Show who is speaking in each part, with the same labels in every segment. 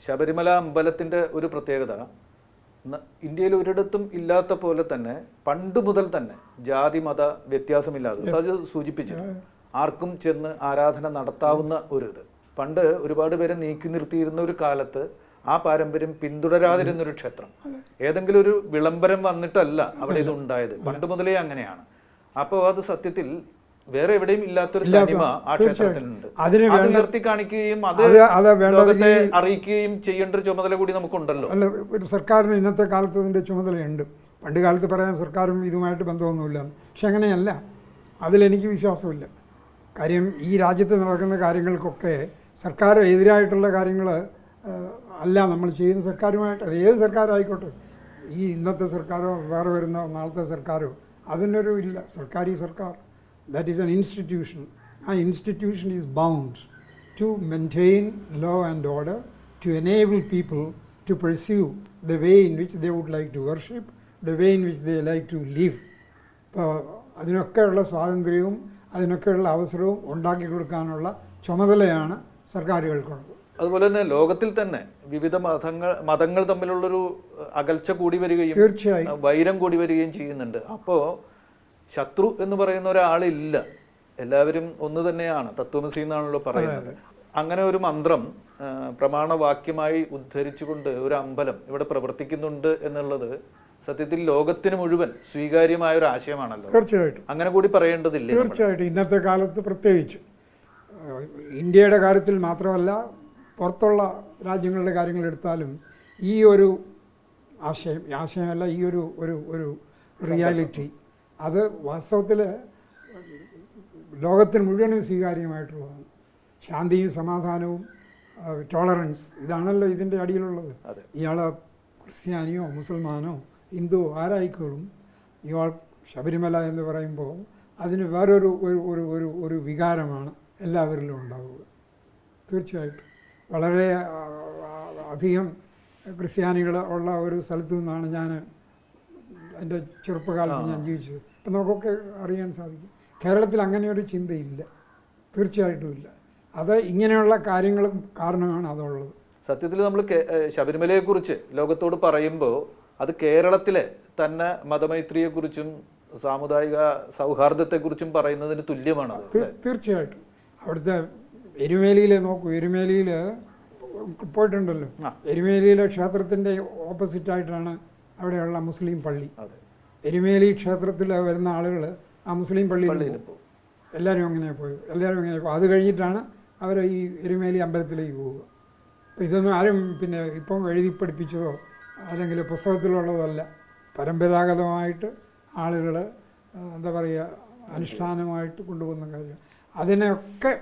Speaker 1: ശബരിമല അമ്പലത്തിൻ്റെ ഒരു പ്രത്യേകത ഇന്ത്യയിൽ ഒരിടത്തും ഇല്ലാത്ത പോലെ തന്നെ പണ്ട് മുതൽ തന്നെ ജാതി മത വ്യത്യാസമില്ലാതെ അത് സൂചിപ്പിച്ചിട്ടുണ്ട്. ആർക്കും ചെന്ന് ആരാധന നടത്താവുന്ന ഒരു ഇത്. പണ്ട് ഒരുപാട് പേരെ നീക്കി നിർത്തിയിരുന്ന ഒരു കാലത്ത് ആ പാരമ്പര്യം പിന്തുടരാതിരുന്നൊരു ക്ഷേത്രം. ഏതെങ്കിലും ഒരു വിളംബരം വന്നിട്ടല്ല അവിടെ ഇത് ഉണ്ടായത്, പണ്ട് മുതലേ അങ്ങനെയാണ്. അപ്പോൾ അത് സത്യത്തിൽ വേറെ എവിടെയും ഇല്ലാത്തൊരു തനിമ ആ ക്ഷേത്രത്തിനുണ്ട്. അത് ഉയർത്തി കാണിക്കുകയും അത് ലോകത്തെ അറിയിക്കുകയും ചെയ്യേണ്ട ഒരു ചുമതല കൂടി നമുക്കുണ്ടല്ലോ.
Speaker 2: അല്ല, ഒരു സർക്കാരിന് ഇന്നത്തെ കാലത്ത് അതിൻ്റെ ചുമതലയുണ്ട്. പണ്ട് കാലത്ത് പറയാൻ സർക്കാരും ഇതുമായിട്ട് ബന്ധമൊന്നുമില്ല, പക്ഷെ അങ്ങനെയല്ല. അതിലെനിക്ക് വിശ്വാസമില്ല. കാര്യം ഈ രാജ്യത്ത് നടക്കുന്ന കാര്യങ്ങൾക്കൊക്കെ സർക്കാർ എതിരായിട്ടുള്ള കാര്യങ്ങൾ അല്ല നമ്മൾ ചെയ്യുന്ന. സർക്കാരുമായിട്ട് അത് ഏത് സർക്കാരായിക്കോട്ടെ, ഈ ഇന്നത്തെ സർക്കാരോ വേറെ വരുന്ന നാളത്തെ സർക്കാരോ, അതിനൊരു ഇല്ല. സർക്കാർ that is an institution. An institution is bound to maintain law and order, to enable people to pursue the way in which they would like to worship, the way in which they like to live. അപ്പോൾ അതിനൊക്കെയുള്ള സ്വാതന്ത്ര്യവും അതിനൊക്കെയുള്ള അവസരവും ഉണ്ടാക്കി കൊടുക്കാനുള്ള ചുമതലയാണ് സർക്കാരുകൾക്കുള്ളത്.
Speaker 1: അതുപോലെ തന്നെ ലോകത്തിൽ തന്നെ വിവിധ മതങ്ങൾ തമ്മിലുള്ളൊരു അകൽച്ച കൂടി വരികയും
Speaker 2: തീർച്ചയായും
Speaker 1: വൈരം കൂടി വരികയും ചെയ്യുന്നുണ്ട്. അപ്പോൾ ശത്രു എന്ന് പറയുന്ന ഒരാളില്ല, എല്ലാവരും ഒന്ന് തന്നെയാണ്. തത്വമസി എന്നാണല്ലോ പറയുന്നത്. അങ്ങനെ ഒരു മന്ത്രം പ്രമാണവാക്യമായി ഉദ്ധരിച്ചുകൊണ്ട് ഒരു അമ്പലം ഇവിടെ പ്രവർത്തിക്കുന്നുണ്ട് എന്നുള്ളത് സത്യത്തിൽ ലോകത്തിന് മുഴുവൻ സ്വീകാര്യമായ ഒരു ആശയമാണല്ലോ.
Speaker 2: തീർച്ചയായിട്ടും
Speaker 1: അങ്ങനെ കൂടി പറയേണ്ടതില്ല.
Speaker 2: തീർച്ചയായിട്ടും ഇന്നത്തെ കാലത്ത് പ്രത്യേകിച്ച് ഇന്ത്യയുടെ കാര്യത്തിൽ മാത്രമല്ല, പുറത്തുള്ള രാജ്യങ്ങളുടെ കാര്യങ്ങൾ എടുത്താലും ഈ ഒരു ആശയമല്ല, ഈ ഒരു റിയാലിറ്റി അത് വാസ്തവത്തിൽ ലോകത്തിന് മുഴുവനും സ്വീകാര്യമായിട്ടുള്ളതാണ്. ശാന്തിയും സമാധാനവും ടോളറൻസ്, ഇതാണല്ലോ ഇതിൻ്റെ അടിയിലുള്ളത്. ഇയാൾ ക്രിസ്ത്യാനിയോ മുസൽമാനോ ഹിന്ദുവോ ആരായിക്കോളും, ഇയാൾ ശബരിമല എന്ന് പറയുമ്പോൾ അതിന് വേറൊരു ഒരു വികാരമാണ് എല്ലാവരിലും ഉണ്ടാവുക. തീർച്ചയായിട്ടും വളരെ അധികം ക്രിസ്ത്യാനികൾ ഉള്ള ഒരു സ്ഥലത്തു നിന്നാണ് ഞാൻ എൻ്റെ ചെറുപ്പകാലത്ത് ഞാൻ ജീവിച്ചത്. അപ്പം നമുക്കൊക്കെ അറിയാൻ സാധിക്കും. കേരളത്തിൽ അങ്ങനെയൊരു ചിന്തയില്ല, തീർച്ചയായിട്ടും ഇല്ല. അത് ഇങ്ങനെയുള്ള കാര്യങ്ങളും കാരണമാണ് അതുള്ളത്.
Speaker 1: സത്യത്തിൽ നമ്മൾ ശബരിമലയെക്കുറിച്ച് ലോകത്തോട് പറയുമ്പോൾ അത് കേരളത്തിലെ തന്നെ മതമൈത്രിയെക്കുറിച്ചും സാമുദായിക സൗഹാർദ്ദത്തെക്കുറിച്ചും പറയുന്നതിന് തുല്യമാണ്.
Speaker 2: തീർച്ചയായിട്ടും. അവിടുത്തെ എരുമേലിയിൽ നോക്കൂ, എരുമേലിയിൽ പോയിട്ടുണ്ടല്ലോ. എരുമേലിയിലെ ക്ഷേത്രത്തിൻ്റെ ഓപ്പോസിറ്റായിട്ടാണ് അവിടെയുള്ള മുസ്ലിം പള്ളി. എരുമേലി ക്ഷേത്രത്തിൽ വരുന്ന ആളുകൾ ആ മുസ്ലിം പള്ളിയിൽ എല്ലാവരും അങ്ങനെ പോയി. അത് കഴിഞ്ഞിട്ടാണ് അവർ ഈ എരുമേലി അമ്പലത്തിലേക്ക് പോവുക. അപ്പോൾ ഇതൊന്നും ആരും പിന്നെ ഇപ്പം എഴുതി പഠിപ്പിച്ചതോ അല്ലെങ്കിൽ പുസ്തകത്തിലുള്ളതോ അല്ല. പരമ്പരാഗതമായിട്ട് ആളുകൾ എന്താ പറയുക അനുഷ്ഠാനമായിട്ട് കൊണ്ടുപോകുന്ന കാര്യം. അതിനെയൊക്കെ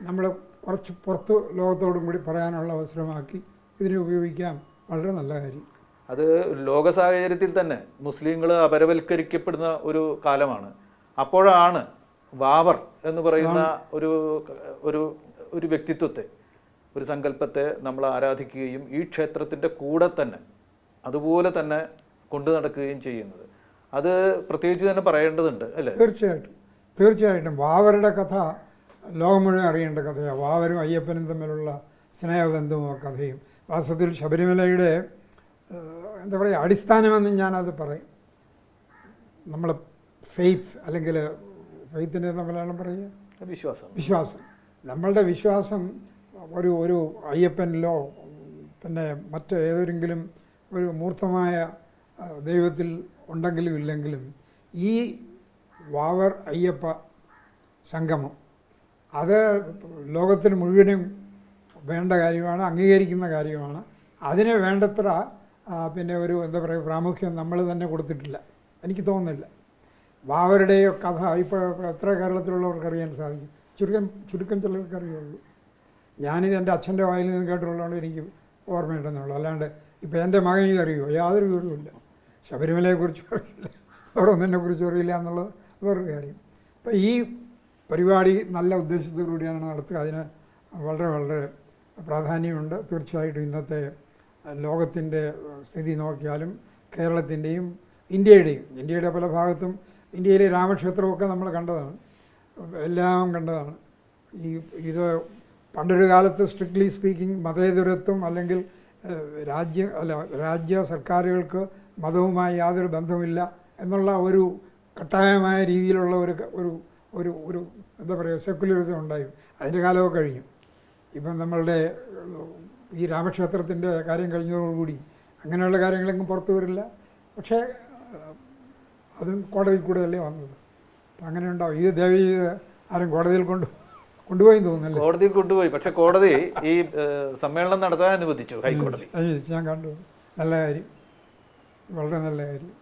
Speaker 2: നമ്മൾ കുറച്ച് പുറത്ത് ലോകത്തോടും കൂടി പറയാനുള്ള അവസരമാക്കി ഇതിനെ ഉപയോഗിക്കാം. വളരെ നല്ല കാര്യം.
Speaker 1: അത് ലോക സാഹചര്യത്തിൽ തന്നെ മുസ്ലിങ്ങൾ അപരവൽക്കരിക്കപ്പെടുന്ന ഒരു കാലമാണ്. അപ്പോഴാണ് വാവർ എന്ന് പറയുന്ന ഒരു വ്യക്തിത്വത്തെ, ഒരു സങ്കല്പത്തെ നമ്മൾ ആരാധിക്കുകയും ഈ ക്ഷേത്രത്തിൻ്റെ കൂടെ തന്നെ അതുപോലെ തന്നെ കൊണ്ടു നടക്കുകയും ചെയ്യുന്നത്. അത് പ്രത്യേകിച്ച് തന്നെ പറയേണ്ടതുണ്ട് അല്ലേ?
Speaker 2: തീർച്ചയായിട്ടും വാവരുടെ കഥ ലോകം മുഴുവൻ അറിയേണ്ട കഥയാണ്. വാവരും അയ്യപ്പനും തമ്മിലുള്ള സ്നേഹബന്ധവും കഥയും വാസ്തവത്തിൽ ശബരിമലയുടെ എന്താ പറയുക അടിസ്ഥാനമെന്ന് ഞാനത് പറയും. നമ്മൾ ഫെയ്ത്ത്, അല്ലെങ്കിൽ ഫെയ്ത്തിൻ്റെ മലയാളം പറയുക വിശ്വാസം. നമ്മളുടെ വിശ്വാസം ഒരു അയ്യപ്പനിലോ പിന്നെ മറ്റ് ഏതെങ്കിലും ഒരു മൂർത്തമായ ദൈവത്തിൽ ഉണ്ടെങ്കിലും ഇല്ലെങ്കിലും ഈ വാവർ അയ്യപ്പ സംഗമം അത് ലോകത്തിന് മുഴുവനും വേണ്ട കാര്യമാണ്, അംഗീകരിക്കുന്ന കാര്യമാണ്. അതിന് വേണ്ടത്ര പിന്നെ ഒരു എന്താ പറയുക പ്രാമുഖ്യം നമ്മൾ തന്നെ കൊടുത്തിട്ടില്ല, എനിക്ക് തോന്നുന്നില്ല. വാവരുടെയോ കഥ ഇപ്പോൾ എത്ര കേരളത്തിലുള്ളവർക്ക് അറിയാൻ സാധിക്കും? ചുരുക്കം ചിലർക്ക് അറിയുള്ളൂ. ഞാനിത് എൻ്റെ അച്ഛൻ്റെ വായിൽ നിന്ന് കേട്ടിട്ടുള്ളതുകൊണ്ട് എനിക്ക് ഓർമ്മയുണ്ടെന്നുള്ളൂ. അല്ലാണ്ട് ഇപ്പോൾ എൻ്റെ മകൻ ഇതറിയുമോ? യാതൊരു വിവരവുമില്ല. ശബരിമലയെക്കുറിച്ചും അറിയില്ല, വേറൊന്നിനെക്കുറിച്ചും അറിയില്ല എന്നുള്ളത് വേറൊരു കാര്യം. അപ്പോൾ ഈ പരിപാടി നല്ല ഉദ്ദേശത്തോടുകൂടിയാണ് നടത്തുക. അതിന് വളരെ വളരെ പ്രാധാന്യമുണ്ട്. തീർച്ചയായിട്ടും ഇന്നത്തെ ലോകത്തിൻ്റെ സ്ഥിതി നോക്കിയാലും കേരളത്തിൻ്റെയും ഇന്ത്യയുടെ പല ഭാഗത്തും ഇന്ത്യയിലെ രാമക്ഷേത്രമൊക്കെ നമ്മൾ കണ്ടതാണ്, എല്ലാം കണ്ടതാണ്. ഇത് പണ്ടൊരു കാലത്ത് സ്ട്രിക്ട്ലി സ്പീക്കിംഗ് മതേതരത്വം അല്ലെങ്കിൽ രാജ്യ സർക്കാരുകൾക്ക് മതവുമായി യാതൊരു ബന്ധവുമില്ല എന്നുള്ള ഒരു കട്ടായമായ രീതിയിലുള്ള ഒരു ഒരു ഒരു ഒരു എന്താ പറയുക സെക്കുലറിസം ഉണ്ടായി. അതിൻ്റെ കാലമൊക്കെ കഴിഞ്ഞു. ഇപ്പം നമ്മളുടെ ഈ രാമക്ഷേത്രത്തിൻ്റെ കാര്യം കഴിഞ്ഞതോടുകൂടി അങ്ങനെയുള്ള കാര്യങ്ങളെങ്കിലും പുറത്തു വരില്ല. പക്ഷേ അതും കോടതിയിൽ കൂടെയല്ലേ വന്നത്. അപ്പം അങ്ങനെ ഉണ്ടാവും. ഇത് ദയവ് ആരും കോടതിയിൽ കൊണ്ടുപോയി തോന്നുന്നല്ലേ?
Speaker 1: കോടതിയിൽ കൊണ്ടുപോയി. പക്ഷെ കോടതി ഈ സമ്മേളനം നടത്താൻ അനുവദിച്ചു. ഹൈക്കോടതി
Speaker 2: ഞാൻ കണ്ടു. നല്ല കാര്യം, വളരെ നല്ല കാര്യം.